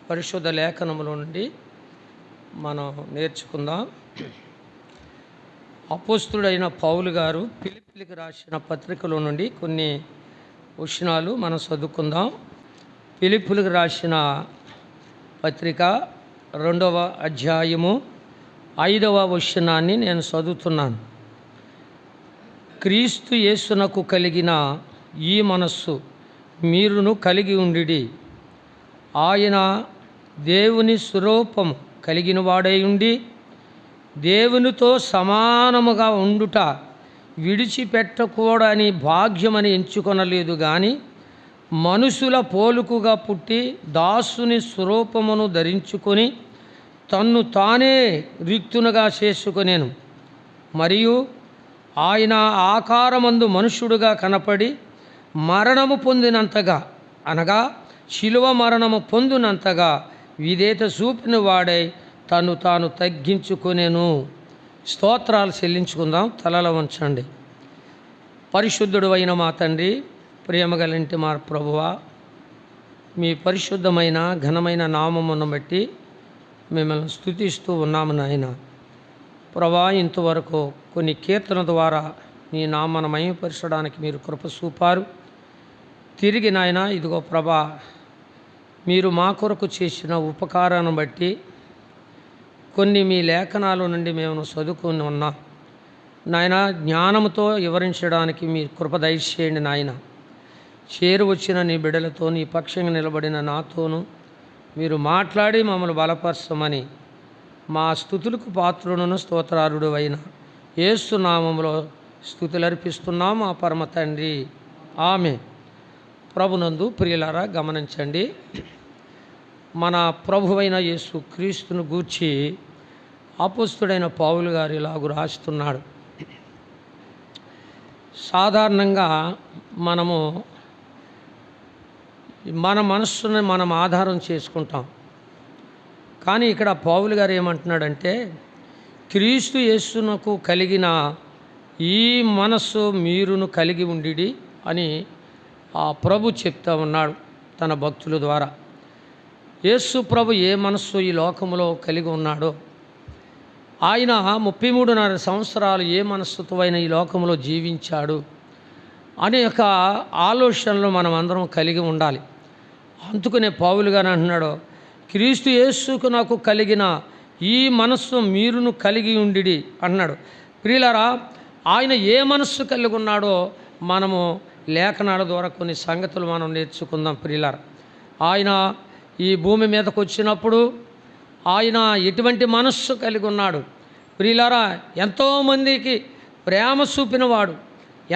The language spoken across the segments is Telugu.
పరిశుద్ధ లేఖనముల నుండి మనం నేర్చుకుందాం. అపోస్తుడైన పౌలు గారు ఫిలిప్పీలకు రాసిన పత్రికలో నుండి కొన్ని వచనాలు మనం చదువుకుందాం. ఫిలిప్పీలకు రాసిన పత్రిక 2వ అధ్యాయము 5వ వచనాన్ని నేను చదువుతున్నాను. క్రీస్తు యేసునకు కలిగిన ఈ మనస్సు మీరును కలిగి ఉండిడి. ఆయన దేవుని స్వరూపము కలిగిన వాడై ఉండి దేవునితో సమానముగా ఉండుట విడిచిపెట్టకూడని భాగ్యమని ఎంచుకొనలేదు కానీ మనుషుల పోలుకుగా పుట్టి దాసుని స్వరూపమును ధరించుకొని తన్ను తానే రిక్తునుగా చేసుకొనేను. మరియు ఆయన ఆకారమందు మనుష్యుడుగా కనపడి మరణము పొందినంతగా అనగా శిలువ మరణము పొందినంతగా విధేయత చూపిన వాడై తను తాను తగ్గించుకొనేను. స్తోత్రాలు చెల్లించుకుందాం. తలలో ఉంచండి. పరిశుద్ధుడు అయిన మా తండ్రి, ప్రేమగలంటి మా ప్రభువా, మీ పరిశుద్ధమైన ఘనమైన నామమును బట్టి మిమ్మల్ని స్తుతిస్తూ ఉన్నాము నాయన. ప్రభా, ఇంతవరకు కొన్ని కీర్తన ద్వారా నీ నామను మహిమపరచడానికి మీరు కృప చూపారు. తిరిగి నాయన ఇదిగో ప్రభా, మీరు మా కొరకు చేసిన ఉపకారాన్ని బట్టి కొన్ని మీ లేఖనాల నుండి మేము చదువుకుని ఉన్నాం నాయన. జ్ఞానంతో వివరించడానికి మీ కృప దయచేయండి నాయన. చేరు వచ్చిన నీ బిడ్డలతో నీ పక్షంగా నిలబడిన నాతోనూ మీరు మాట్లాడి మమ్మల్ని బలపరచమని మా స్తుతులకు పాత్రులను స్తోత్రారుడు అయిన యేసు నామములో స్తుతులర్పిస్తున్నాం మా పరమ తండ్రి, ఆమె. ప్రభునందు ప్రియులారా, గమనించండి. మన ప్రభువైన యేసు క్రీస్తును గూర్చి అపోస్తుడైన పౌలు గారు ఇలాగూ రాస్తున్నాడు. సాధారణంగా మనము మన మనస్సుని మనం ఆధారం చేసుకుంటాం. కానీ ఇక్కడ పౌలు గారు ఏమంటున్నాడంటే, క్రీస్తు యేసునకు కలిగిన ఈ మనస్సు మీరును కలిగి ఉండిడి అని ఆ ప్రభు చెప్తా ఉన్నాడు తన భక్తుల ద్వారా. యేసు ప్రభు ఏ మనస్సు ఈ లోకములో కలిగి ఉన్నాడో, ఆయన 33.5 సంవత్సరాలు ఏ మనస్సుతో అయినా ఈ లోకంలో జీవించాడు అనే ఒక ఆలోచనలు మనం అందరం కలిగి ఉండాలి. అందుకనే పౌలు గారు అంటున్నాడు, క్రీస్తు యేసుకు నాకు కలిగిన ఈ మనస్సు మీరును కలిగి ఉండిడి అన్నాడు. ప్రియులారా, ఆయన ఏ మనస్సు కలిగి ఉన్నాడో మనము లేఖనాల ద్వారా కొన్ని సంగతులు మనం నేర్చుకుందాం. ప్రియులారా, ఆయన ఈ భూమి మీదకు వచ్చినప్పుడు ఆయన ఎటువంటి మనస్సు కలిగి ఉన్నాడు? ప్రియులారా, ఎంతోమందికి ప్రేమ చూపినవాడు,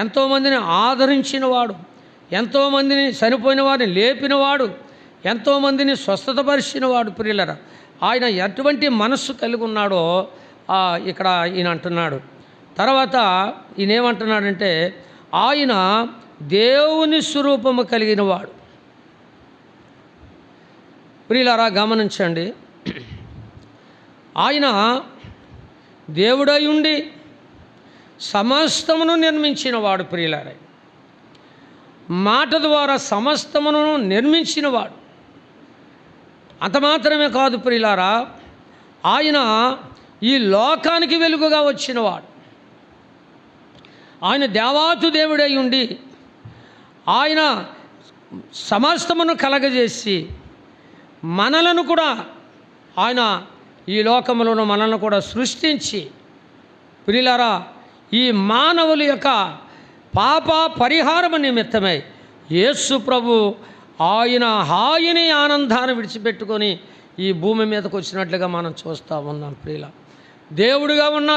ఎంతోమందిని ఆదరించినవాడు, ఎంతోమందిని చనిపోయిన వారిని లేపినవాడు, ఎంతోమందిని స్వస్థతపరిచినవాడు. ప్రియులారా, ఆయన ఎటువంటి మనస్సు కలిగి ఉన్నాడో ఇక్కడ ఈయన అంటున్నాడు. తర్వాత ఈయన ఏమంటున్నాడంటే, ఆయన దేవుని స్వరూపము కలిగిన వాడు. ప్రియులారా, గమనించండి. ఆయన దేవుడై ఉండి సమస్తమును నిర్మించిన వాడు. ప్రియులారా, మాట ద్వారా సమస్తమును నిర్మించిన వాడు. అంత మాత్రమే కాదు ప్రియులారా, ఆయన ఈ లోకానికి వెలుగుగా వచ్చినవాడు. ఆయన దేవాతు దేవుడై ఉండి ఆయన సమస్తమును కలగజేసి మనలను కూడా, ఆయన ఈ లోకములను మనలను కూడా సృష్టించి, ప్రియులారా, ఈ మానవుల యొక్క పాప పరిహారము నిమిత్తమై యేసు ప్రభు ఆయన హాయిని ఆనందాన్ని విడిచిపెట్టుకొని ఈ భూమి మీదకు వచ్చినట్లుగా మనం చూస్తూ ఉన్నాం. ప్రియుల, దేవుడిగా ఉన్న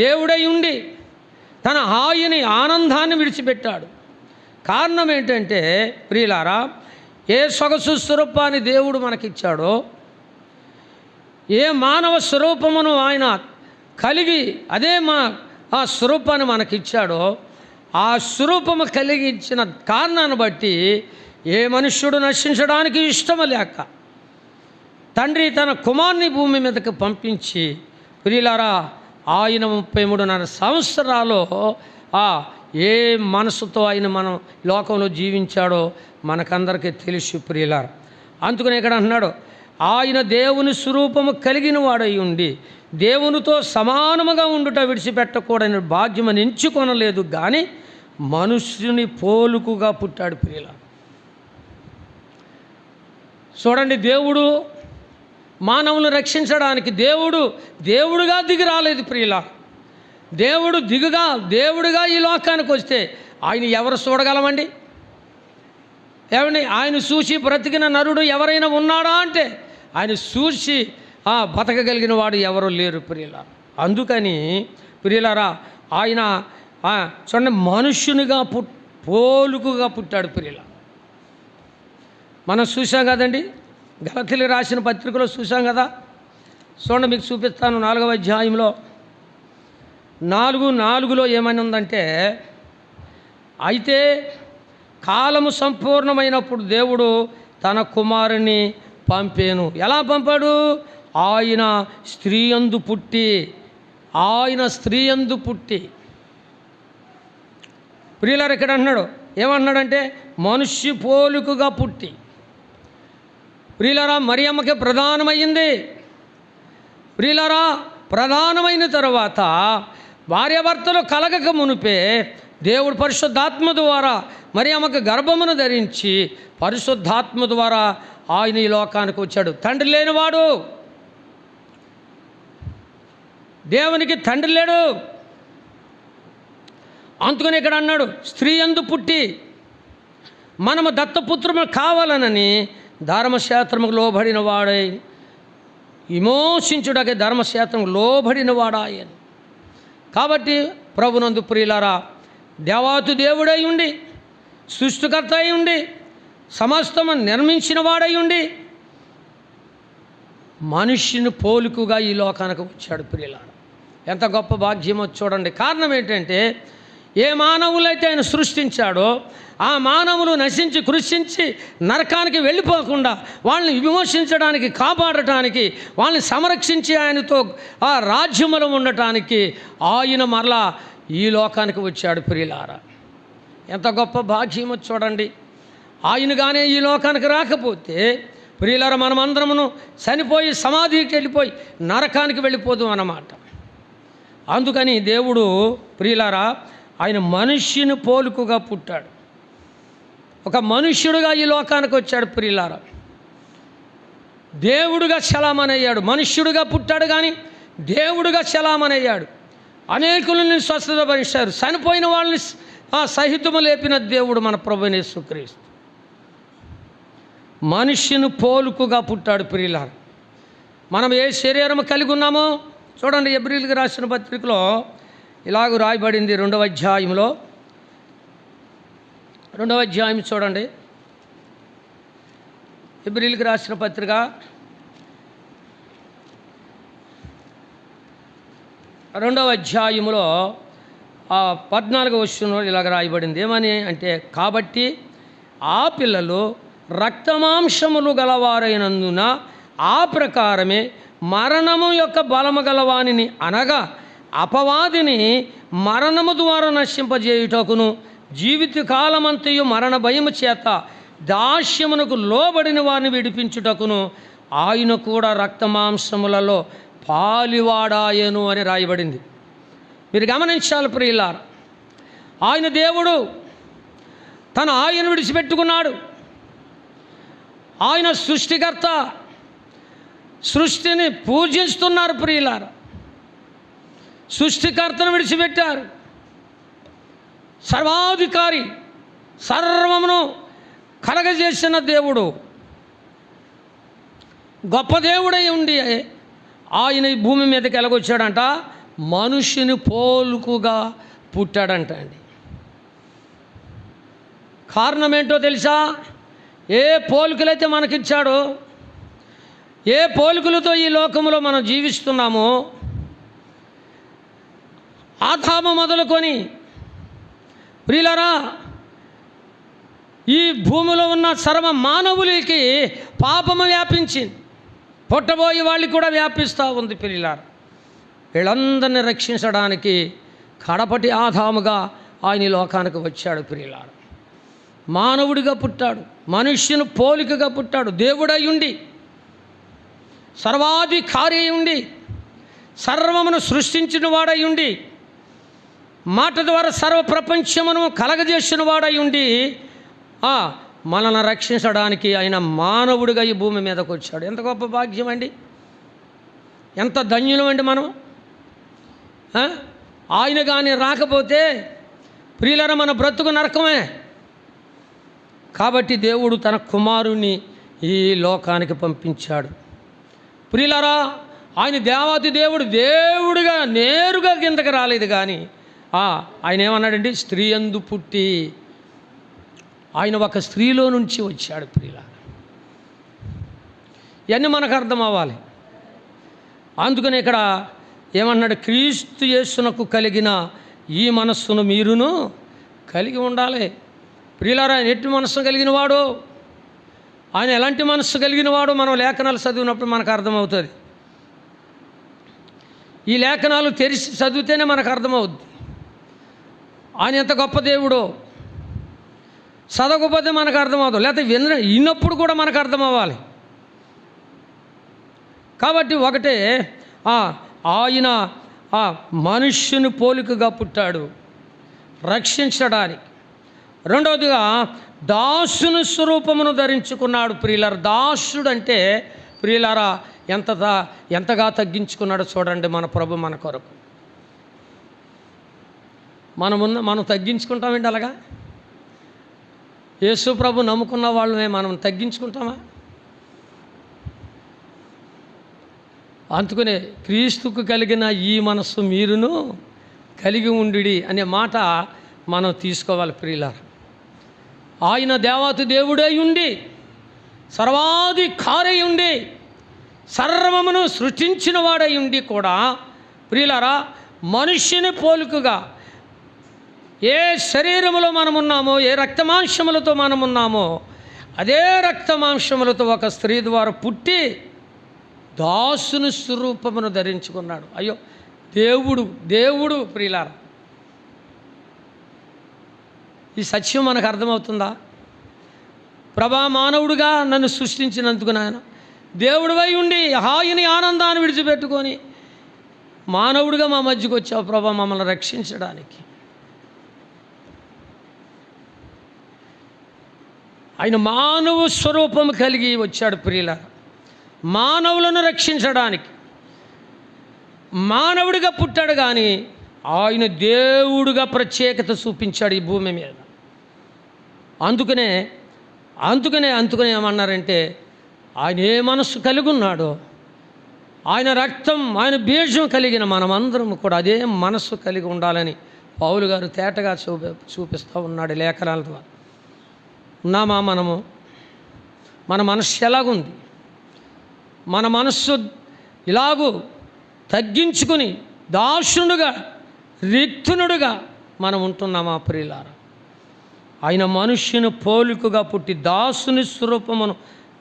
దేవుడై ఉండి తన హాయిని ఆనందాన్ని విడిచిపెట్టాడు. కారణం ఏంటంటే ప్రియులారా, ఏ సొగసు స్వరూపాన్ని దేవుడు మనకిచ్చాడో, ఏ మానవ స్వరూపమును ఆయన కలిగి అదే ఆ స్వరూపాన్ని మనకిచ్చాడో, ఆ స్వరూపము కలిగించిన కారణాన్ని బట్టి ఏ మనుష్యుడు నశించడానికి ఇష్టము లేక తండ్రి తన కుమారుని భూమి మీదకి పంపించి, ప్రియులారా, ఆయన 33.5 సంవత్సరాలు ఏ మనసుతో ఆయన మనం లోకంలో జీవించాడో మనకందరికీ తెలుసు. ప్రియులారా, అందుకని ఇక్కడ అంటున్నాడు, ఆయన దేవుని స్వరూపము కలిగిన వాడై ఉండి దేవునితో సమానముగా ఉండుట విడిచిపెట్టకూడని భాగ్యమని ఎంచుకొనలేదు, కానీ మనుష్యుని పోలుకుగా పుట్టాడు. ప్రియుల చూడండి, దేవుడు మానవులను రక్షించడానికి దేవుడుగా దిగి రాలేదు. ప్రియుల దేవుడుగా ఈ లోకానికి వస్తే ఆయన ఎవరు చూడగలమండి? ఏమండి, ఆయన చూసి బ్రతికిన నరుడు ఎవరైనా ఉన్నాడా అంటే ఆయన చూసి బతకగలిగిన వాడు ఎవరు లేరు. ప్రియుల అందుకని ప్రియులారా, ఆయన చూడండి మనుష్యునిగా పోలుకుగా పుట్టాడు. ప్రియుల మనం చూసాం కదండి, గలతీయులకు రాసిన పత్రికలో చూసాం కదా. చూడండి, మీకు చూపిస్తాను. 4వ అధ్యాయంలో 4:4 ఏమని ఉందంటే, అయితే కాలము సంపూర్ణమైనప్పుడు దేవుడు తన కుమారుని పంపేను. ఎలా పంపాడు? ఆయన స్త్రీ యందు పుట్టి. ప్రియులారా, ఇక్కడ అన్నాడు, ఏమన్నాడంటే మనుష్య పోలుకుగా పుట్టి. ప్రియులారా, మరియమ్మకి ప్రధానమైంది. ప్రియులారా, ప్రధానమైన తర్వాత భార్యాభర్తలు కలగక మునిపే దేవుడు పరిశుద్ధాత్మ ద్వారా మరియమ్మకి గర్భమును ధరించి పరిశుద్ధాత్మ ద్వారా ఆయన ఈ లోకానికి వచ్చాడు. తండ్రి లేనివాడు, దేవునికి తండ్రి లేడు. అందుకని ఇక్కడ అన్నాడు, స్త్రీ యందు పుట్టి మనము దత్తపుత్రము కావాలనని ధర్మశాస్త్రముకు లోబడిన వాడై విమోచించుటకే ధర్మశాస్త్రము లోబడిన వాడాయని. కాబట్టి ప్రభునందు ప్రియులారా, దేవాతు దేవుడై ఉండి, సృష్టికర్త అయి ఉండి, సమస్తము నిర్మించిన వాడై ఉండి మనుష్యుని పోలుకుగా ఈ లోకానికి వచ్చాడు. ప్రియులారా, ఎంత గొప్ప భాగ్యమో చూడండి. కారణం ఏంటంటే, ఏ మానవులైతే ఆయన సృష్టించాడో ఆ మానవులు నశించి కృషించి నరకానికి వెళ్ళిపోకుండా వాళ్ళని విమోచించడానికి, కాపాడటానికి, వాళ్ళని సంరక్షించి ఆయనతో ఆ రాజ్యములో ఉండటానికి ఆయన మరలా ఈ లోకానికి వచ్చాడు. ప్రియులారా, ఎంత గొప్ప భాగ్యమో చూడండి. ఆయనగానే ఈ లోకానికి రాకపోతే ప్రియులారా, మనమందరమును చనిపోయి సమాధికి వెళ్ళిపోయి నరకానికి వెళ్ళిపోదు అన్నమాట. అందుకని దేవుడు ప్రియులారా ఆయన మనుష్యుని పోలుకుగా పుట్టాడు. ఒక మనుష్యుడుగా ఈ లోకానికి వచ్చాడు. ప్రియులారా, దేవుడుగా చలామణయ్యాడు. మనుష్యుడుగా పుట్టాడు కానీ దేవుడుగా చలామణయ్యాడు. అనేకులని స్వస్థత భరించారు. చనిపోయిన వాళ్ళని సహితము లేపిన దేవుడు మన ప్రభువైన యేసుక్రీస్తు మనుష్యుని పోలుకుగా పుట్టాడు. ప్రియులారా, మనం ఏ శరీరం కలిగి ఉన్నామో చూడండి. హెబ్రీయులకు రాసిన పత్రికలో ఇలాగ రాయబడింది. 2వ అధ్యాయంలో 2వ అధ్యాయం చూడండి. హెబ్రీయులకు రాసిన పత్రిక 2వ అధ్యాయంలో 14వ వచనంలో ఇలాగ రాయబడింది. ఏమని అంటే, కాబట్టి ఆ పిల్లలు రక్తమాంసములు గలవారైనందున ఆ ప్రకారమే మరణము యొక్క బలము గలవానిని అనగా అపవాదిని మరణము ద్వారా నశింపజేయుటకును జీవితకాలమంతయు మరణ భయము చేత దాస్యమునకు లోబడిన వారిని విడిపించుటకును ఆయన కూడా రక్తమాంసములలో పాలివాడాయను అని రాయబడింది. మీరు గమనించాలి ప్రియులారా, ఆయన దేవుడు ఆయన విడిచిపెట్టుకున్నాడు. ఆయన సృష్టికర్త. సృష్టిని పూజిస్తున్నారు ప్రియులారా, సృష్టికర్తను విడిచిపెట్టారు. సర్వాధికారి, సర్వమును కలగజేసిన దేవుడు, గొప్ప దేవుడై ఉండి ఆయన ఈ భూమి మీదకి ఎలాగొచ్చాడంట? మనుష్యుని పోలుకుగా పుట్టాడంట అండి. కారణం ఏంటో తెలుసా? ఏ పోలికలైతే మనకిచ్చాడో, ఏ పోలికలతో ఈ లోకంలో మనం జీవిస్తున్నామో, ఆదాము మొదలుకొని ప్రియులారా ఈ భూమిలో ఉన్న సర్వ మానవులకి పాపము వ్యాపించింది. పుట్టబోయే వాళ్ళకి కూడా వ్యాపిస్తూ ఉంది. ప్రియులారా, వీళ్ళందరినీ రక్షించడానికి కడపటి ఆదాముగా ఆయన లోకానికి వచ్చాడు. ప్రియులారా, మానవుడిగా పుట్టాడు, మనుష్యుని పోలికగా పుట్టాడు. దేవుడై ఉండి సర్వాధికారి అయి ఉండి, సర్వమును సృష్టించిన వాడై ఉండి, మాట ద్వారా సర్వ ప్రపంచమును కలగజేసిన వాడై ఉండి మనల్ని రక్షించడానికి ఆయన మానవుడిగా ఈ భూమి మీదకి వచ్చాడు. ఎంత గొప్ప భాగ్యం అండి! ఎంత ధన్యులం అండి మనం. ఆయన కానీ రాకపోతే ప్రియులారా మన బ్రతుకు నరకమే. కాబట్టి దేవుడు తన కుమారుని ఈ లోకానికి పంపించాడు. ప్రియులారా, ఆయన దేవాతి దేవుడు, దేవుడిగా నేరుగా కిందకి రాలేదు. కానీ ఆయన ఏమన్నాడండి? స్త్రీ యందు పుట్టి ఆయన ఒక స్త్రీలో నుంచి వచ్చాడు. ప్రియులారా, ఇవన్నీ మనకు అర్థం అవ్వాలి. అందుకని ఇక్కడ ఏమన్నాడు? క్రీస్తు యేసునకు కలిగిన ఈ మనస్సును మీరును కలిగి ఉండాలి. ప్రియులారా, ఆయన ఎట్టి మనస్సు కలిగిన వాడు, ఆయన ఎలాంటి మనస్సు కలిగిన వాడు మనం లేఖనాలు చదివినప్పుడు మనకు అర్థమవుతుంది. ఈ లేఖనాలు తెరిచి చదివితేనే మనకు అర్థమవుద్ది ఆయన ఎంత గొప్ప దేవుడో. చదవకపోతే మనకు అర్థమవుతుంది, లేకపోతే విన్నప్పుడు కూడా మనకు అర్థం అవ్వాలి. కాబట్టి ఒకటే ఆయన మనుష్యుని పోలికగా పుట్టాడు రక్షించడానికి. రెండవదిగా దాసుని స్వరూపమును ధరించుకున్నాడు. ప్రియులారా, దాసుడు అంటే ప్రియులారా ఎంతగా తగ్గించుకున్నాడో చూడండి మన ప్రభు మన కొరకు. మనం తగ్గించుకుంటామండి అలాగా? యేసు ప్రభు నమ్ముకున్న వాళ్ళమే మనం తగ్గించుకుంటామా? అందుకనే క్రీస్తుకు కలిగిన ఈ మనస్సు మీరును కలిగి ఉండి అనే మాట మనం తీసుకోవాలి. ప్రియులారా, ఆయన దేవాతి దేవుడై ఉండి, సర్వాధికారై ఉండి, సర్వమును సృష్టించిన వాడై ఉండి కూడా ప్రియులారా మనుష్యుని పోలికగా ఏ శరీరములో మనమున్నామో, ఏ రక్తమాంసములతో మనమున్నామో అదే రక్తమాంసములతో ఒక స్త్రీ ద్వారా పుట్టి దాసుని స్వరూపమును ధరించుకున్నాడు. అయ్యో దేవుడు ప్రియులారా, ఈ సత్యం మనకు అర్థమవుతుందా? ప్రభా, మానవుడిగా నన్ను సృష్టించినందుకు నాయన దేవుడివై ఉండి హాయిని ఆనందాన్ని విడిచిపెట్టుకొని మానవుడిగా మా మధ్యకు వచ్చావు ప్రభా, మమ్మల్ని రక్షించడానికి. ఆయన మానవ స్వరూపం కలిగి వచ్చాడు. ప్రియులారా, మానవులను రక్షించడానికి మానవుడిగా పుట్టాడు. కానీ ఆయన దేవుడుగా ప్రత్యేకత చూపించాడు ఈ భూమి మీద. అందుకనే ఏమన్నారంటే ఆయన ఏ మనస్సు కలిగి ఉన్నాడో, ఆయన రక్తం, ఆయన బీజం కలిగిన మనమందరం కూడా అదే మనస్సు కలిగి ఉండాలని పౌలు గారు తేటగా చూపిస్తూ ఉన్నాడు లేఖనాల ద్వారా. ఉన్నామా మనము? మన మనస్సు ఎలాగుంది? మన మనస్సు ఇలాగూ తగ్గించుకుని దాసునుడుగా, రిక్తునుడుగా మనం ఉంటున్నామా? ప్రియులారా, ఆయన మనుష్యుని పోలికగా పుట్టి దాసుని స్వరూపమును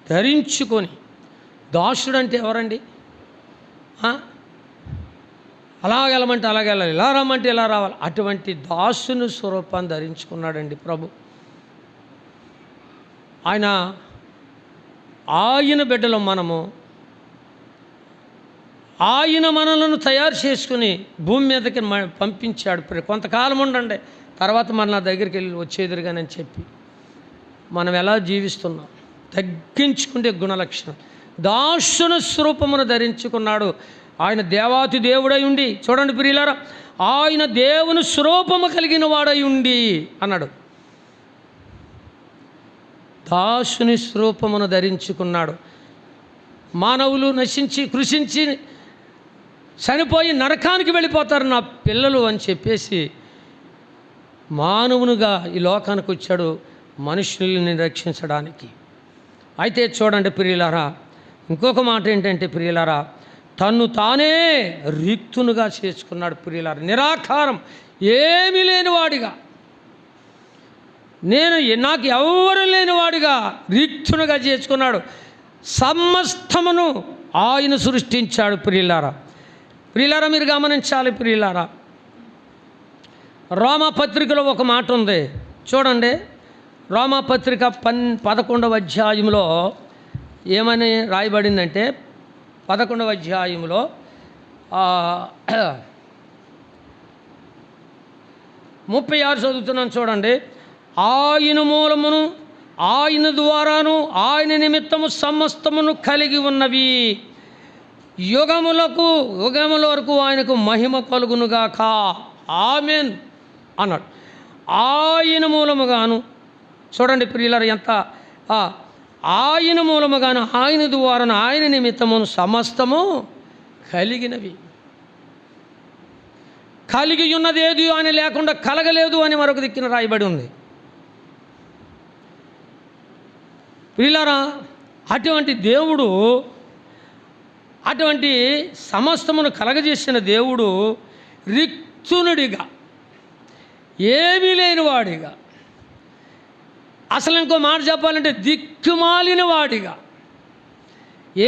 ధరించుకొని, దాసుడు అంటే ఎవరండి? అలాగెళ్ళమంటే అలాగెళ్ళాలి, ఇలా రమ్మంటే ఇలా రావాలి, అటువంటి దాసుని స్వరూపాన్ని ధరించుకున్నాడండి ప్రభు. ఆయన బిడ్డలు మనము. ఆయన మనలను తయారు చేసుకుని భూమి మీదకి పంపించాడు. కొంతకాలం ఉండండి, తర్వాత మన దగ్గరికి వెళ్ళి వచ్చేదిరుగానని చెప్పి మనం ఎలా జీవిస్తున్నాం? తగ్గించుకుంటే గుణలక్షణం. దాసుని స్వరూపమును ధరించుకున్నాడు. ఆయన దేవాతి దేవుడై ఉండి, చూడండి ప్రియులారా, ఆయన దేవుని స్వరూపము కలిగిన వాడై ఉండి అన్నాడు. దాసుని స్వరూపమును ధరించుకున్నాడు. మానవులు నశించి కృషించి చనిపోయి నరకానికి వెళ్ళిపోతారు నా పిల్లలు అని చెప్పేసి మానవునిగా ఈ లోకానికి వచ్చాడు మనుషుల్ని రక్షించడానికి. అయితే చూడండి ప్రియులారా, ఇంకొక మాట ఏంటంటే ప్రియులారా, తన్ను తానే రిక్తునుగా చేసుకున్నాడు. ప్రియులారా, నిరాకారం, ఏమీ లేనివాడిగా, నాకు ఎవరు లేనివాడిగా రిక్తునుగా చేసుకున్నాడు. సమస్తమును ఆయన సృష్టించాడు. ప్రియులారా మీరు గమనించాలి. ప్రియులారా, రోమాపత్రికలో ఒక మాట ఉంది చూడండి. రోమాపత్రిక 11వ అధ్యాయంలో ఏమని రాయబడిందంటే 11వ అధ్యాయంలో 36 చదువుతున్నాను చూడండి. ఆయన మూలమును ఆయన ద్వారాను ఆయన నిమిత్తము సమస్తమును కలిగి ఉన్నవి, యుగముల వరకు ఆయనకు మహిమ కలుగునుగాక, ఆమెన్ అన్నాడు. ఆయన మూలముగాను, చూడండి ప్రియులారా ఎంత, ఆయన మూలముగాను ఆయన ద్వారాను ఆయన నిమిత్తమును సమస్తము కలిగినవి. కలిగి ఉన్నదేది అని లేకుండా కలగలేదు అని మరొక దిక్కున రాయబడి ఉంది. ప్రియులారా, అటువంటి దేవుడు, అటువంటి సమస్తమును కలగజేసిన దేవుడు రిక్తునుడిగా, ఏమీ లేనివాడిగా, అసలు ఇంకో మాట చెప్పాలంటే దిక్కుమాలిన వాడిగా,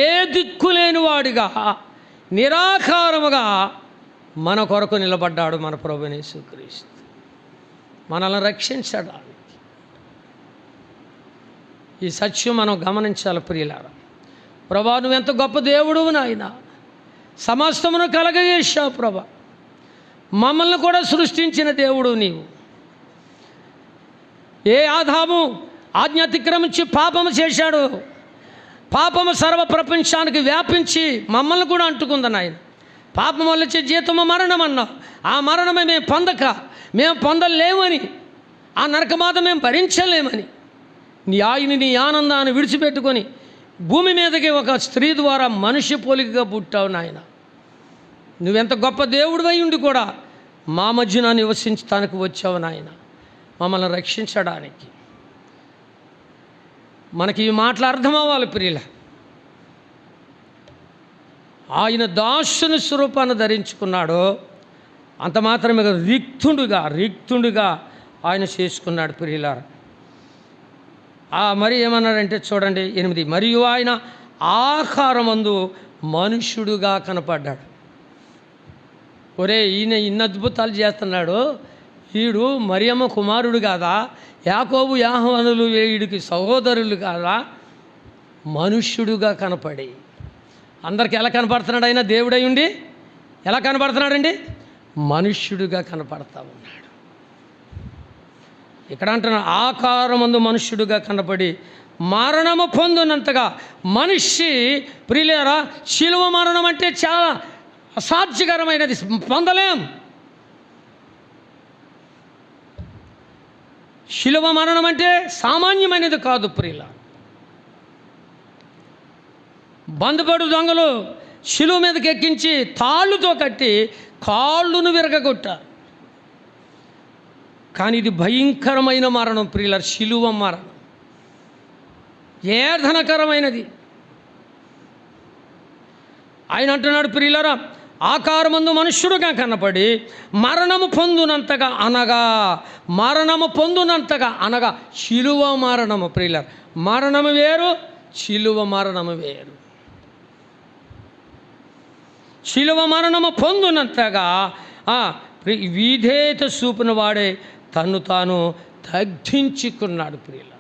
ఏ దిక్కు లేనివాడిగా, నిరాకారముగా మన కొరకు నిలబడ్డాడు మన ప్రభువైన యేసుక్రీస్తు మనల్ని రక్షించడానికి. ఈ సత్యం మనం గమనించాలి ప్రియులారా. ప్రభా, నువ్వెంత గొప్ప దేవుడువు నాయన, సమస్తమును కలగజేశావు ప్రభా, మమ్మల్ని కూడా సృష్టించిన దేవుడు నీవు. ఏ ఆదాము ఆజ్ఞ అతిక్రమించి పాపము చేశాడు, పాపము సర్వ ప్రపంచానికి వ్యాపించి మమ్మల్ని కూడా అంటుకుంది నాయన. పాపం వల్ల వచ్చే జీతము మరణం అన్నావు. ఆ మరణమే మేము పొందలేమని, ఆ నరకబాధ మేము భరించలేమని నీ ఆనందాన్ని విడిచిపెట్టుకొని భూమి మీదకి ఒక స్త్రీ ద్వారా మనిషి పోలికగా పుట్టావు నాయన. నువ్వెంత గొప్ప దేవుడివై ఉండి కూడా మా మధ్యన నివసించడానికి వచ్చావు నాయన, మమ్మల్ని రక్షించడానికి. మనకి ఈ మాటలు అర్థం అవ్వాలి ప్రియుల. ఆయన దాసుని స్వరూపాన్ని ధరించుకున్నాడు, అంత మాత్రమే రిక్తుడుగా ఆయన చేసుకున్నాడు ప్రియులారా. మరి ఏమన్నాడంటే చూడండి 8, మరియు ఆయన ఆకారమందు మనుష్యుడుగా కనపడ్డాడు. ఒరే, ఈయన ఇన్ని అద్భుతాలు చేస్తున్నాడు, వీడు మరియమ్మ కుమారుడు కాదా, యాకోబు యాహోనులు వీడికి సహోదరులు కాదా, మనుష్యుడుగా కనపడి. అందరికి ఎలా కనపడుతున్నాడు ఆయన? దేవుడై ఉండి ఎలా కనపడుతున్నాడండి? మనుష్యుడుగా కనపడతా ఉన్నాడు. ఇక్కడ అంటున్నాడు, ఆకారమందు మనుష్యుడుగా కనపడి మరణము పొందినంతగా. మనిషి ప్రియులారా, శిలువ మరణం అంటే చాలా అసాధ్యకరమైనది, పొందలేం. శిలువ మరణం అంటే సామాన్యమైనది కాదు ప్రియుల. బందుపడు దొంగలు శిలువ మీదకి ఎక్కించి తాళ్ళుతో కట్టి కాళ్ళును విరగొట్టారు. కానీ ఇది భయంకరమైన మరణం ప్రియుల, శిలువ మరణం వేదనకరమైనది. ఆయన అంటున్నాడు ప్రియులరా, ఆకారమందు మనుష్యుడుగా కనపడి మరణము పొందునంతగా అనగా శిలువ మరణము ప్రియులర్. మరణము వేరు, శిలువ మరణము వేరు. శిలువ మరణము పొందునంతగా విధేయత చూపిన వాడే తను తాను తగ్గించుకున్నాడు ప్రియుల.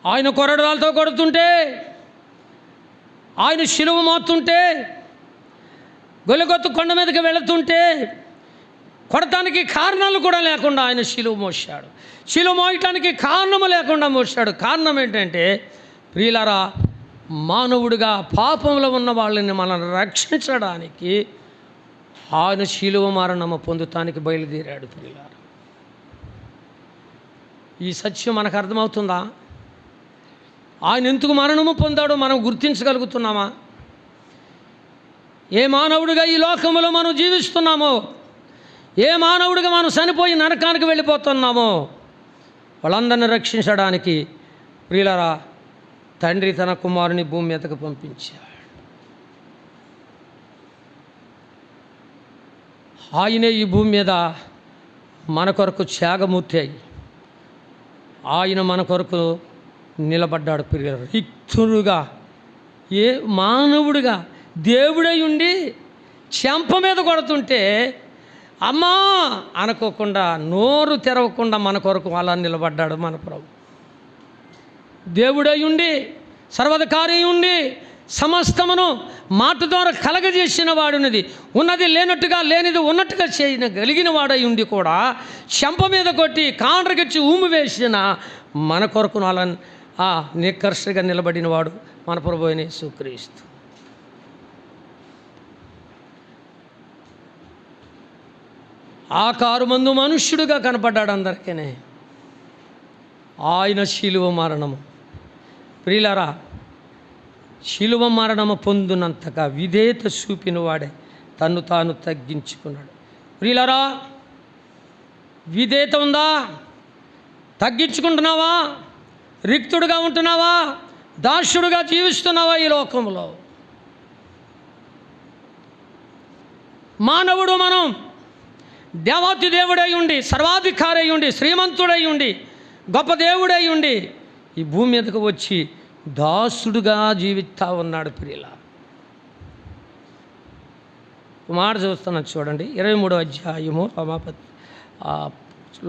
ఆయన కొరడాలతో కొడుతుంటే, ఆయన శిలువ మోస్తుంటే, గొలగొత్తు కొండ మీదకి వెళుతుంటే కొడటానికి కారణాలు కూడా లేకుండా ఆయన శిలువ మోసాడు. శిలువ మోయటానికి కారణము లేకుండా మోసాడు. కారణం ఏంటంటే ప్రియులారా, మానవుడిగా పాపంలో ఉన్న వాళ్ళని మనల్ని రక్షించడానికి ఆయన శిలువ మరణము పొందుతానికి బయలుదేరాడు ప్రియులారా. ఈ సత్యం మనకు అర్థమవుతుందా? ఆయన ఎందుకు మరణము పొందాడో మనం గుర్తించగలుగుతున్నామా? ఏ మానవుడిగా ఈ లోకంలో మనం జీవిస్తున్నామో, ఏ మానవుడిగా మనం చనిపోయి నరకానికి వెళ్ళిపోతున్నామో, వాళ్ళందరినీ రక్షించడానికి ప్రియులారా తండ్రి తన కుమారుని భూమి మీదకు పంపించాడు. ఆయనే ఈ భూమి మీద మన కొరకు త్యాగమూర్తి అయి ఆయన మన కొరకు నిలబడ్డాడు ప్రియులారా. రిక్తుడుగా, ఏ మానవుడిగా దేవుడై ఉండి చెంప మీద కొడుతుంటే అమ్మా అనుకోకుండా, నోరు తెరవకుండా మన కొరకు అలా నిలబడ్డాడు మన ప్రభు. దేవుడై ఉండి సర్వాధికారి ఉండి సమస్తమును మాట ద్వారా కలగజేసిన వాడున్నది, ఉన్నది లేనట్టుగా లేనిది ఉన్నట్టుగా చేయగలిగిన వాడై ఉండి కూడా చెంప మీద కొట్టి కాండ్రకిచ్చి ఊమి వేసిన మన కొరకు నిక్కర్షగా నిలబడిన వాడు మన ప్రభువైన యేసుక్రీస్తు. ఆకారు మందు మనుష్యుడుగా కనపడ్డాడు అందరికీ. ఆయన శిలువ మరణము, ప్రియులారా, శిలువ మరణము పొందినంతగా విధేయత చూపిన వాడే తన్ను తాను తగ్గించుకున్నాడు. ప్రియులారా, విధేయత ఉందా? తగ్గించుకుంటున్నావా? రిక్తుడుగా ఉంటున్నావా? దాసుడుగా జీవిస్తున్నావా? ఈ లోకంలో మానవుడు మనం దేవాతి దేవుడై ఉండి, సర్వాధికారి అయి ఉండి, శ్రీమంతుడై ఉండి, గొప్ప దేవుడై ఉండి ఈ భూమి మీదకు వచ్చి దాసుడుగా జీవిస్తూ ఉన్నాడు. ప్రియుల మాట చూస్తున్నాను చూడండి, 23వ అధ్యాయము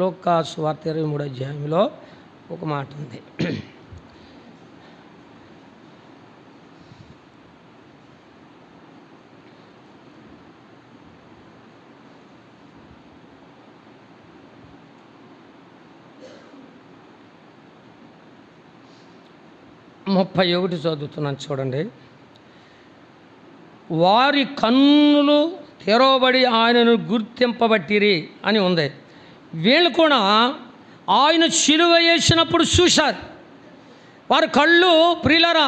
లోకా సువార్త 23వ అధ్యాయంలో ఒక మాట ఉంది. ముప్పై 31 చదువుతున్నాను చూడండి. వారి కన్నులు తెరవబడి ఆయనను గుర్తింపబట్టిరి అని ఉంది. వీళ్ళు కూడా ఆయన శిలువ వేసినప్పుడు చూశారు. వారి కళ్ళు, ప్రియులారా,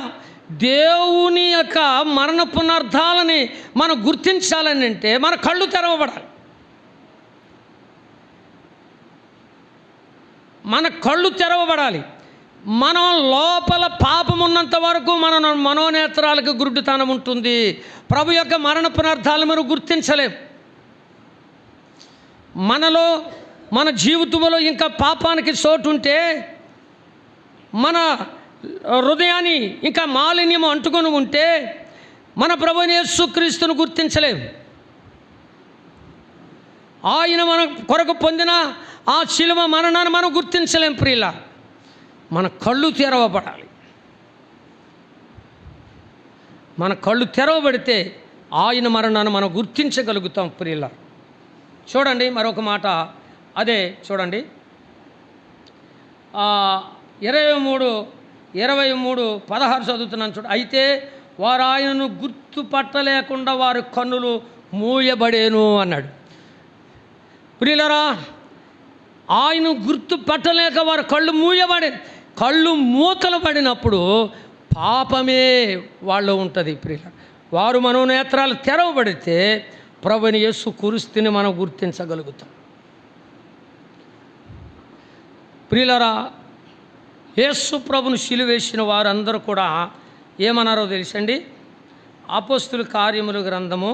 దేవుని యొక్క మరణ పునర్థాలని మనం గుర్తించాలని అంటే మన కళ్ళు తెరవబడాలి. మన కళ్ళు తెరవబడాలి. మనం లోపల పాపం ఉన్నంత వరకు మన మనోనేత్రాలకు గురుడుతనం ఉంటుంది. ప్రభు యొక్క మరణ పునర్థాలను మనం గుర్తించలేం. మనలో మన జీవితంలో ఇంకా పాపానికి చోటు ఉంటే మన హృదయాన్ని ఇంకా మాలిన్యం అంటుకొని ఉంటే మన ప్రభువైన యేసుక్రీస్తును గుర్తించలేం. ఆయన మన కొరకు పొందిన ఆ శిలువ మరణాన్ని మనం గుర్తించలేం. ప్రియుల, మన కళ్ళు తెరవబడాలి. మన కళ్ళు తెరవబడితే ఆయన మరణాన్ని మనం గుర్తించగలుగుతాం. ప్రియుల, చూడండి మరొక మాట, అదే చూడండి 23:16 చదువుతున్నాను చూడండి. అయితే వారు ఆయనను గుర్తుపట్టలేకుండా వారి కన్నులు మూయబడేను అన్నాడు. ప్రియులరా, ఆయన గుర్తుపట్టలేక వారి కళ్ళు మూయబడే, కళ్ళు మూతలు పడినప్పుడు పాపమే వాళ్ళు ఉంటుంది. ప్రియుల, వారు మనోనేత్రాలు తెరవబడితే ప్రభువైన యేసు క్రీస్తుని మనం గుర్తించగలుగుతాం. ప్రియులరా, యేసు ప్రభును సిలువేసిన వారందరూ కూడా ఏమన్నారో తెలుసండి? అపోస్తుల కార్యముల గ్రంథము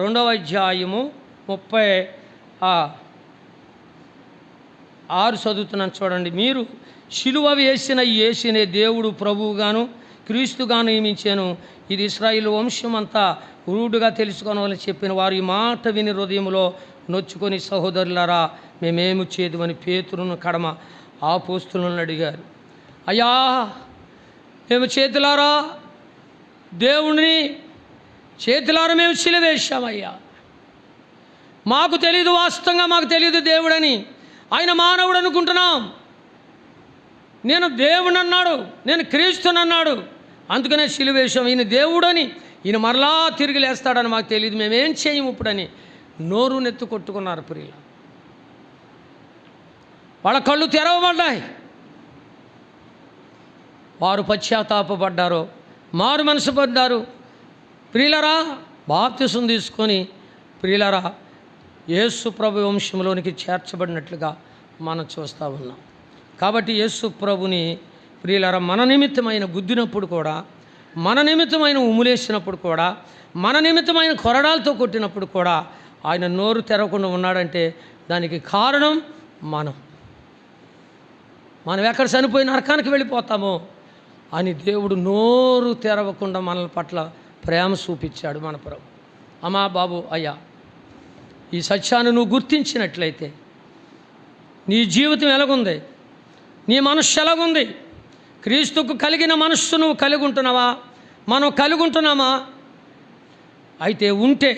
2వ అధ్యాయము 36 చదువుతున్నాను చూడండి. మీరు సిలువ వేసిన యేసునే దేవుడు ప్రభువుగాను క్రీస్తుగాను నియమించాను. ఇది ఇశ్రాయేలు వంశమంతా రూఢుగా తెలుసుకోవాలని చెప్పిన వారు ఈ మాట విని హృదయంలో నొచ్చుకొని, సహోదరులారా మేమేమి చేదుమని పేతురును కడమ అపోస్తలులను అడిగారు. అయ్యా, మేము చేతులారా దేవుణ్ణి చేతులారా మేము సిలువేశామయ్యా. మాకు తెలియదు, వాస్తవంగా మాకు తెలియదు దేవుడని. ఆయన మానవుడు అనుకుంటున్నాం. నేను దేవుని అన్నాడు, నేను క్రీస్తుని అన్నాడు, అందుకనే సిలువేశాం. ఈయన దేవుడని, ఈయన మరలా తిరిగి లేస్తాడని మాకు తెలియదు, మేమేం చేయము ఇప్పుడని నోరు నెత్తు కొట్టుకున్నారు. ప్రియుల, వాళ్ళ కళ్ళు తెరవబడ్డాయి. వారు పశ్చాత్తాపడ్డారు, మారు మనసు పడ్డారు. ప్రియులరా, బాప్తిసం తీసుకొని ప్రియులరా యేసు ప్రభు వంశంలోనికి చేర్చబడినట్లుగా మనం చూస్తూ ఉన్నాం. కాబట్టి యేసు ప్రభుని ప్రియులరా మన నిమిత్తమైన గుద్దినప్పుడు కూడా, మన నిమిత్తమైన ఉమ్ములేసినప్పుడు కూడా, మన నిమిత్తమైన కొరడాలతో కొట్టినప్పుడు కూడా ఆయన నోరు తెరవకుండా ఉన్నాడంటే దానికి కారణం మనం ఎక్కడ చనిపోయి నరకానికి వెళ్ళిపోతామో అని దేవుడు నోరు తెరవకుండా మనల పట్ల ప్రేమ చూపించాడు మన ప్రభు. అమ్మా బాబు, అయ్యా, ఈ సత్యాన్ని నువ్వు గుర్తించినట్లయితే నీ జీవితం ఎలాగుంది, నీ మనస్సు ఎలాగుంది, క్రీస్తుకు కలిగిన మనస్సు నువ్వు కలిగి ఉంటున్నావా? మనం కలిగి ఉంటున్నామా? అయితే ఉంటే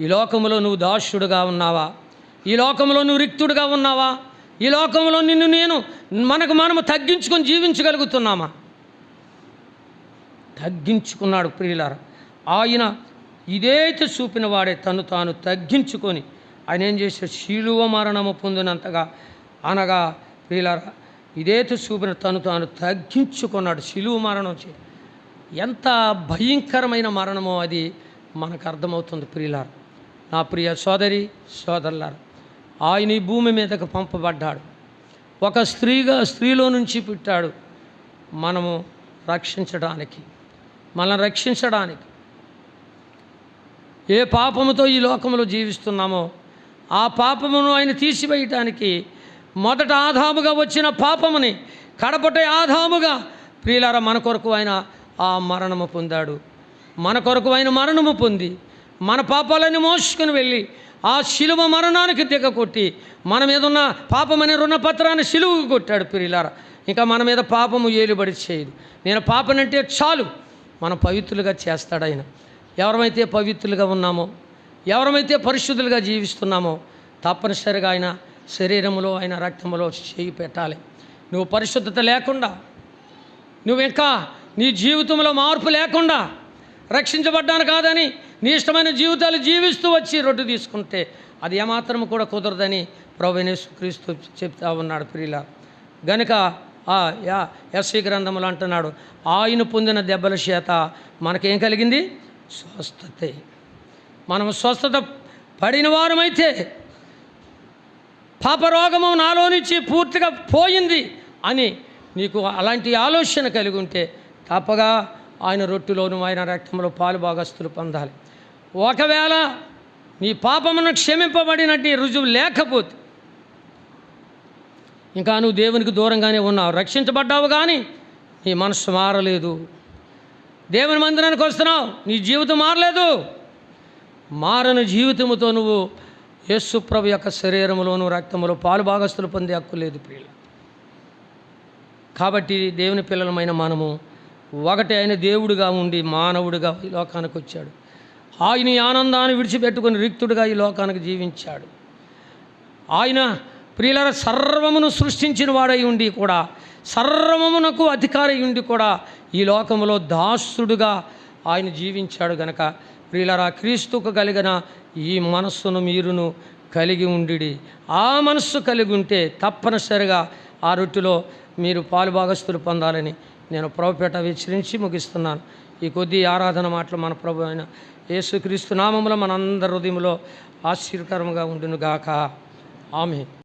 ఈ లోకంలో నువ్వు దాసుడుగా ఉన్నావా? ఈ లోకంలో నువ్వు రిక్తుడుగా ఉన్నావా? ఈ లోకంలో మనము తగ్గించుకొని జీవించగలుగుతున్నామా? తగ్గించుకున్నాడు ప్రియులారా. ఆయన ఇదైతే చూపిన వాడే తను తాను తగ్గించుకొని ఆయన ఏం చేశాడు? శిలువ మరణము పొందినంతగా అనగా ప్రియులారా, ఇదైతే చూపిన తను తాను తగ్గించుకున్నాడు. శిలువ మరణం ఎంత భయంకరమైన మరణమో అది మనకు అర్థమవుతుంది ప్రియులారా. నా ప్రియ సోదరి సోదరులారా, ఆయన ఈ భూమి మీదకు పంపబడ్డాడు. ఒక స్త్రీలో నుంచి పుట్టాడు మనము రక్షించడానికి, మనల్ని రక్షించడానికి. ఏ పాపముతో ఈ లోకంలో జీవిస్తున్నామో ఆ పాపమును ఆయన తీసివేయటానికి మొదట ఆదాముగా వచ్చిన పాపముని కడపటే ఆదాముగా ప్రియులారా మన కొరకు ఆయన ఆ మరణము పొందాడు. మన కొరకు ఆయన మరణము పొంది మన పాపాలన్నీ మోసుకుని వెళ్ళి ఆ శిలువ మరణానికి దిగకొట్టి మన మీద ఉన్న పాపమనే రుణపత్రాన్ని శిలువకు కొట్టాడు ప్రియులారా. ఇంకా మన మీద పాపము ఏలుబడి చేయదు. నేను పాపనంటే చాలు మనం పవిత్రులుగా చేస్తాడు ఆయన. ఎవరమైతే పవిత్రులుగా ఉన్నామో, ఎవరమైతే పరిశుద్ధులుగా జీవిస్తున్నామో తప్పనిసరిగా ఆయన శరీరంలో ఆయన రక్తంలో చేయి పెట్టాలి. నువ్వు పరిశుద్ధత లేకుండా, నువ్వు ఇంకా నీ జీవితంలో మార్పు లేకుండా రక్షించబడ్డాను కాదని నీ ఇష్టమైన జీవితాలు జీవిస్తూ వచ్చి రొట్టె తీసుకుంటే అది ఏమాత్రం కూడా కుదరదని ప్రభువైన యేసుక్రీస్తు చెప్తా ఉన్నాడు ప్రియులారా. గనుక యెషయా గ్రంథములు అంటున్నాడు, ఆయన పొందిన దెబ్బల చేత మనకేం కలిగింది? స్వస్థతే. మనం స్వస్థత పడిన వారమైతే పాపరోగము నాలో నుంచి పూర్తిగా పోయింది అని నీకు అలాంటి ఆలోచన కలిగి ఉంటే తప్పగా ఆయన రొట్టెలోను ఆయన రక్తంలో పాలు భాగస్తులు పొందాలి. ఒకవేళ నీ పాపమును క్షమింపబడినట్టు రుజువు లేకపోతే ఇంకా నువ్వు దేవునికి దూరంగానే ఉన్నావు. రక్షించబడ్డావు కానీ నీ మనసు మారలేదు. దేవుని మందిరానికి వస్తున్నావు, నీ జీవితం మారలేదు. మారని జీవితముతో నువ్వు యేసు ప్రభు యొక్క శరీరములోను రక్తములో పాలు భాగస్తులు పొందే హక్కు లేదు ప్రియులు. కాబట్టి దేవుని పిల్లలమైన మనము ఒకటి ఆయన దేవుడిగా ఉండి మానవుడిగా ఈ లోకానికి వచ్చాడు. ఆయన ఈ ఆనందాన్ని విడిచిపెట్టుకుని రిక్తుడిగా ఈ లోకానికి జీవించాడు. ఆయన ప్రియుల సర్వమును సృష్టించిన వాడై ఉండి కూడా, సర్వమునకు అధికారి ఉండి కూడా ఈ లోకంలో దాసుడుగా ఆయన జీవించాడు. గనక ప్రియులరా, క్రీస్తుకు కలిగిన ఈ మనస్సును మీరును కలిగి ఉండి ఆ మనస్సు కలిగి ఉంటే తప్పనిసరిగా ఆ రొట్టెలో మీరు పాలు భాగస్తులు పొందాలని నేను ప్రభుపేట హెచ్చరించి ముగిస్తున్నాను. ఈ కొద్ది ఆరాధన మాటలు మన ప్రభు అయిన యేసుక్రీస్తు నామములో మనందరి హృదయంలో ఆశీర్వకరంగా ఉండును గాక. ఆమేన్.